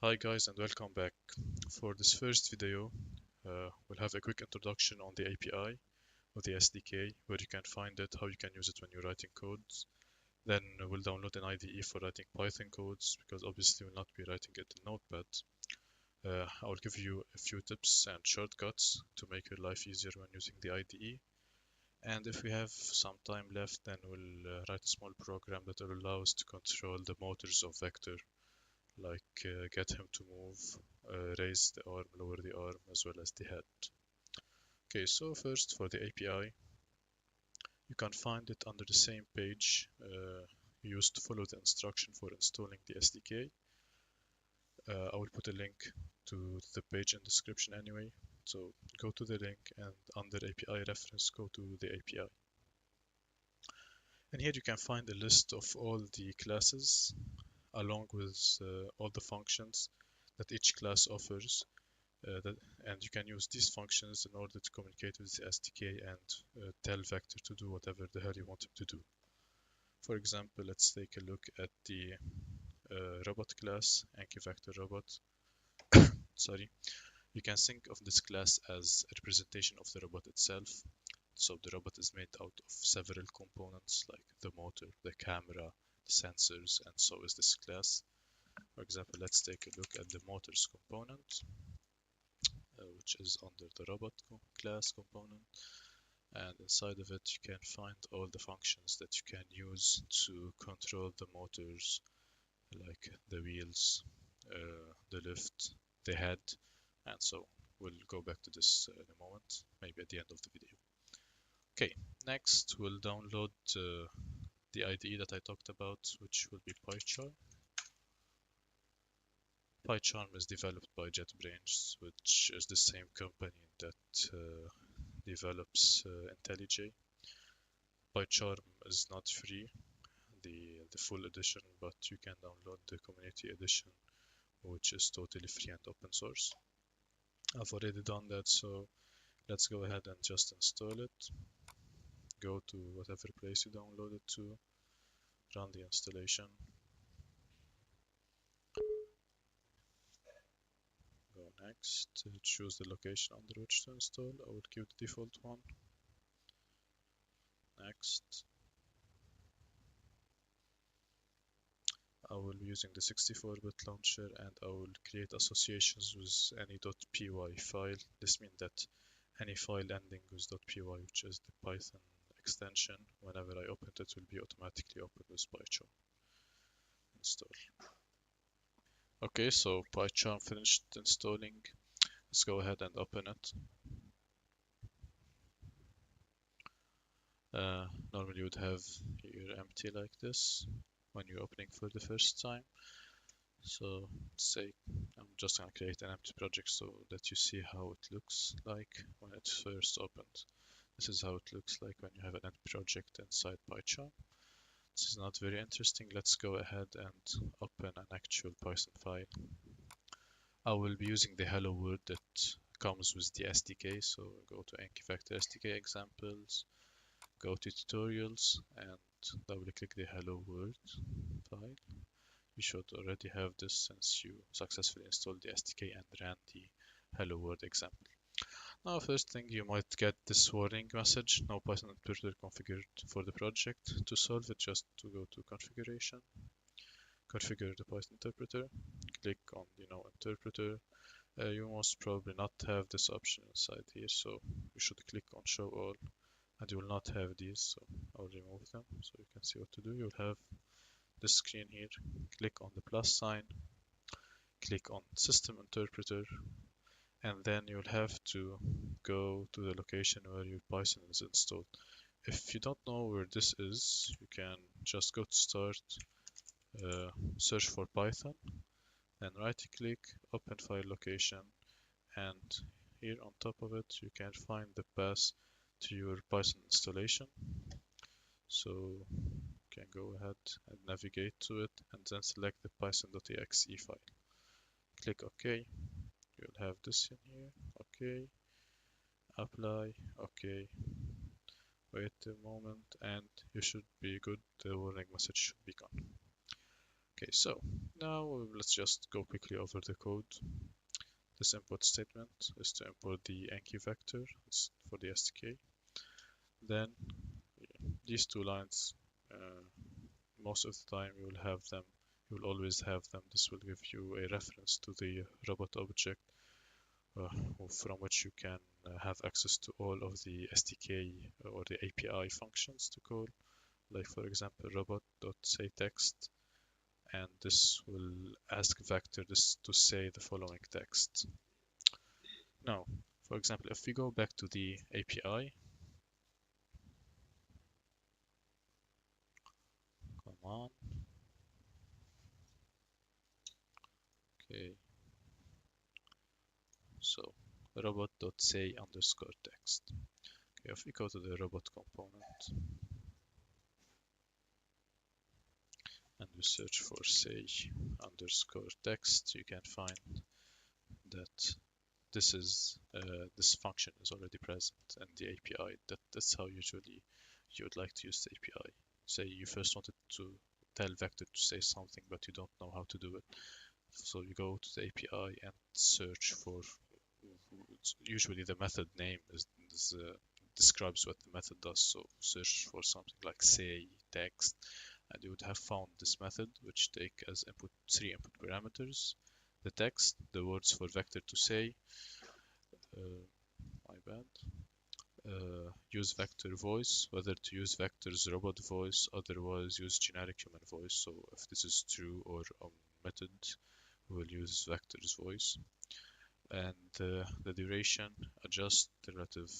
Hi guys and welcome back. For this first video, we'll have a quick introduction on the API of the SDK, where you can find it, how you can use it when you're writing codes. Then we'll download an IDE for writing Python codes, because obviously we'll not be writing it in Notepad. I'll give you a few tips and shortcuts to make your life easier when using the IDE. And if we have some time left, then we'll write a small program that will allow us to control the motors of Vector, like get him to move, raise the arm, lower the arm, as well as the head. Okay, so first for the API, you can find it under the same page you used to follow the instruction for installing the SDK. I will put a link to the page in description anyway, so go to the link and under API reference, go to the API. And here you can find a list of all the classes along with all the functions that each class offers, and you can use these functions in order to communicate with the SDK and tell Vector to do whatever the hell you want him to do. For example, let's take a look at the robot class, AnkiVector robot. Sorry. You can think of this class as a representation of the robot itself. So the robot is made out of several components like the motor, the camera, the sensors, and so is this class. For example, let's take a look at the motors component, which is under the robot class component. And inside of it, you can find all the functions that you can use to control the motors, like the wheels, the lift, the head, and so on. We'll go back to this in a moment, maybe at the end of the video. Okay, next we'll download the IDE that I talked about, which will be PyCharm. PyCharm is developed by JetBrains, which is the same company that develops IntelliJ. PyCharm is not free, the full edition, but you can download the community edition, which is totally free and open source. I've already done that, so let's go ahead and just install it. Go to whatever place you download it to, run the installation. Go next, choose the location under which to install. I will keep the default one. Next. I will be using the 64-bit launcher, and I will create associations with any .py file. This means that any file ending with .py, which is the Python extension, whenever I open it, will be automatically opened with PyCharm. Install. Okay, so PyCharm finished installing. Let's go ahead and open it. Normally you would have here empty like this when you're opening for the first time. So say I'm just gonna create an empty project so that you see how it looks like when it's first opened. This is how it looks like when you have an empty project inside PyCharm. This is not very interesting. Let's go ahead and open an actual Python file. I will be using the hello world that comes with the SDK. So go to AnkiVector SDK examples, go to tutorials, and double click the hello world file. You should already have this since you successfully installed the SDK and ran the hello world example. Now, first thing, you might get this warning message, no Python interpreter configured for the project. To solve it, just to go to configuration, configure the Python interpreter, click on the no interpreter. You most probably not have this option inside here, so you should click on show all, and you will not have these, so I'll remove them so you can see what to do. You'll have this screen here. Click on the plus sign, click on system interpreter, and then you'll have to go to the location where your Python is installed. If you don't know where this is, you can just go to start, search for Python, then right click, open file location, and here on top of it you can find the path to your Python installation. So you can go ahead and navigate to it and then select the python.exe file. Click OK. You'll have this in here. OK. Apply. OK. Wait a moment and you should be good. The warning message should be gone. Okay, so Now let's just go quickly over the code. This import statement is to import the enqueue vector for the SDK. Then these two lines, most of the time you will always have them. This will give you a reference to the robot object from which you can have access to all of the SDK or the API functions to call, like for example robot.sayText, and this will ask vector this to say the following text. Now, for example, if we go back to the API, come on, okay, so robot.say_text. Okay, if we go to the robot component and we search for say_text, you can find that this function is already present in the API. That's how usually you would like to use the API. Say you first wanted to tell vector to say something, but you don't know how to do it. So you go to the API and search for, usually the method name describes what the method does. So search for something like say text, and you would have found this method, which take as input 3 input parameters: the text, the words for vector to say, use vector voice, whether to use vector's robot voice, otherwise use generic human voice. So if this is true or omitted, we will use vector's voice. And the duration, adjust the relative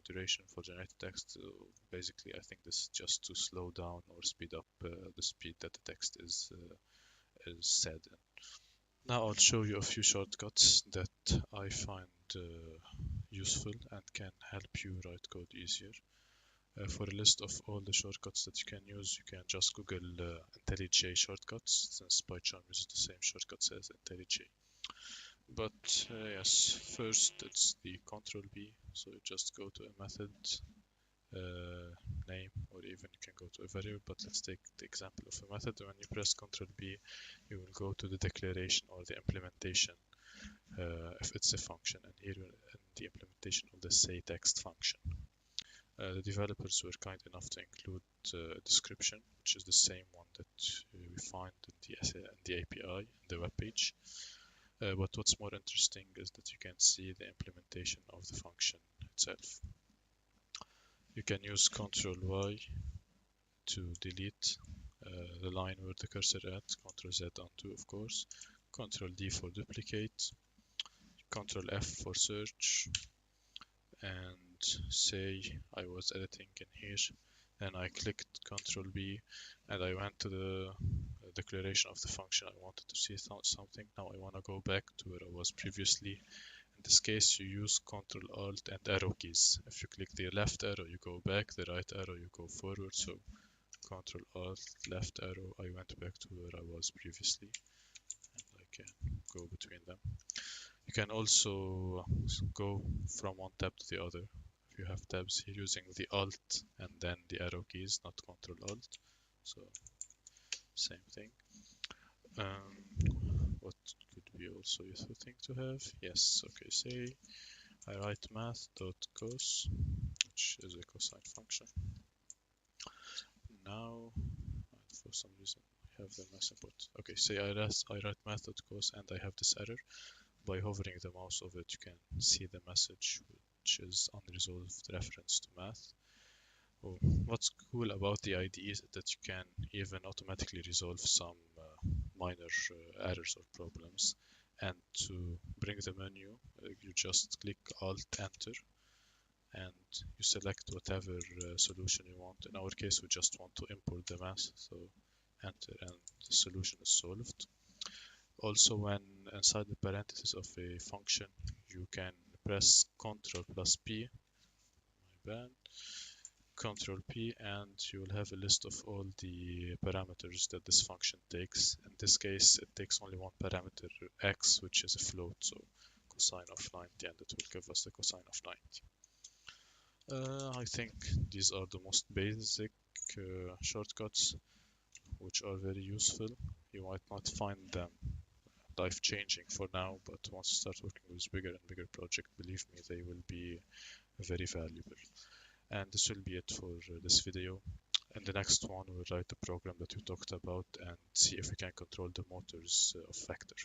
duration for generated text. So basically, I think this is just to slow down or speed up the speed that the text is said in. Now I'll show you a few shortcuts that I find useful and can help you write code easier. For a list of all the shortcuts that you can use, you can just Google IntelliJ shortcuts, since PyCharm uses the same shortcuts as IntelliJ. But yes, first it's the Control B, so you just go to a method name, or even you can go to a variable, but let's take the example of a method. When you press Control B, you will go to the declaration or the implementation if it's a function, and here in the implementation of the sayText function. The developers were kind enough to include a description, which is the same one that we find in the API, in the web page. But what's more interesting is that you can see the implementation of the function itself. You can use Ctrl Y to delete the line where the cursor at, Ctrl Z undo of course, Ctrl D for duplicate, Ctrl F for search, and say I was editing in here, and I clicked Ctrl B and I went to the declaration of the function. I wanted to see something. Now I want to go back to where I was previously. In this case, you use Ctrl Alt and arrow keys. If you click the left arrow, you go back, the right arrow, you go forward. So Ctrl Alt, left arrow, I went back to where I was previously, and I can go between them. You can also go from one tab to the other. If you have tabs here, using the Alt and then the arrow keys, not Ctrl Alt. So same thing. What could be also a useful thing to have? Yes, okay, say I write math.cos, which is a cosine function. Now, for some reason, I have the math import. Okay, say I write math.cos and I have this error. By hovering the mouse over it, you can see the message, which is unresolved reference to math. Oh, what's cool about the IDE is that you can even automatically resolve some minor errors or problems. And to bring the menu, you just click Alt Enter and you select whatever solution you want. In our case, we just want to import the math, so enter and the solution is solved. Also, when inside the parentheses of a function, you can press Ctrl plus P, Ctrl P, and you will have a list of all the parameters that this function takes. In this case, it takes only one parameter, x, which is a float, so cosine of 90, and it will give us the cosine of 90. I think these are the most basic shortcuts, which are very useful. You might not find them life-changing for now, but once you start working with bigger and bigger projects, believe me, they will be very valuable. And this will be it for this video. In the next one, we'll write the program that we talked about and see if we can control the motors of Vector.